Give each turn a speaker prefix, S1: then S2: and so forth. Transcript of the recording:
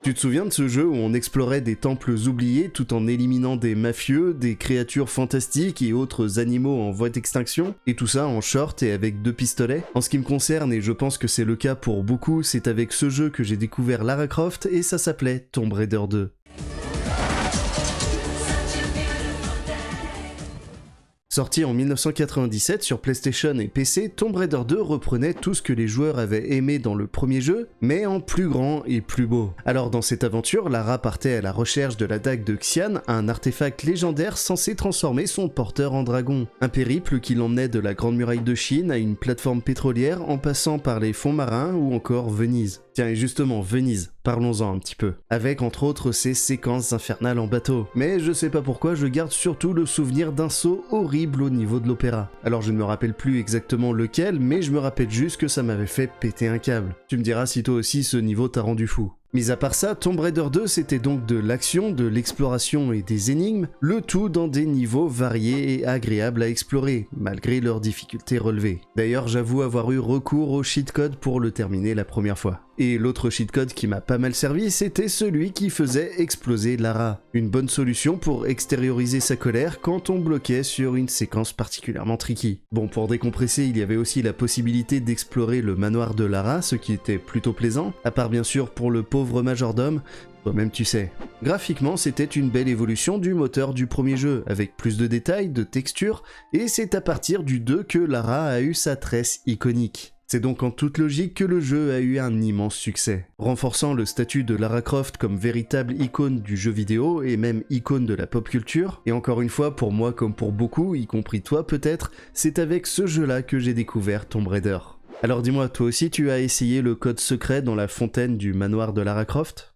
S1: Tu te souviens de ce jeu où on explorait des temples oubliés tout en éliminant des mafieux, des créatures fantastiques et autres animaux en voie d'extinction, et tout ça en short et avec 2 pistolets? En ce qui me concerne, et je pense que c'est le cas pour beaucoup, c'est avec ce jeu que j'ai découvert Lara Croft et ça s'appelait Tomb Raider 2. Sorti en 1997 sur PlayStation et PC, Tomb Raider 2 reprenait tout ce que les joueurs avaient aimé dans le premier jeu, mais en plus grand et plus beau. Alors dans cette aventure, Lara partait à la recherche de la dague de Xian, un artefact légendaire censé transformer son porteur en dragon. Un périple qui l'emmenait de la Grande Muraille de Chine à une plateforme pétrolière en passant par les fonds marins ou encore Venise. Tiens, et justement, Venise, parlons-en un petit peu. Avec entre autres ces séquences infernales en bateau. Mais je sais pas pourquoi, je garde surtout le souvenir d'un saut horrible au niveau de l'opéra. Alors je ne me rappelle plus exactement lequel, mais je me rappelle juste que ça m'avait fait péter un câble. Tu me diras si toi aussi ce niveau t'a rendu fou. Mis à part ça, Tomb Raider 2 c'était donc de l'action, de l'exploration et des énigmes, le tout dans des niveaux variés et agréables à explorer, malgré leurs difficultés relevées. D'ailleurs j'avoue avoir eu recours au cheatcode pour le terminer la première fois. Et l'autre cheatcode qui m'a pas mal servi, c'était celui qui faisait exploser Lara. Une bonne solution pour extérioriser sa colère quand on bloquait sur une séquence particulièrement tricky. Bon, pour décompresser, il y avait aussi la possibilité d'explorer le manoir de Lara, ce qui était plutôt plaisant, à part bien sûr pour le pauvre majordome, toi-même tu sais. Graphiquement, c'était une belle évolution du moteur du premier jeu, avec plus de détails, de textures, et c'est à partir du 2 que Lara a eu sa tresse iconique. C'est donc en toute logique que le jeu a eu un immense succès, renforçant le statut de Lara Croft comme véritable icône du jeu vidéo et même icône de la pop culture. Et encore une fois, pour moi comme pour beaucoup, y compris toi peut-être, c'est avec ce jeu-là que j'ai découvert Tomb Raider. Alors dis-moi, toi aussi tu as essayé le code secret dans la fontaine du manoir de Lara Croft ?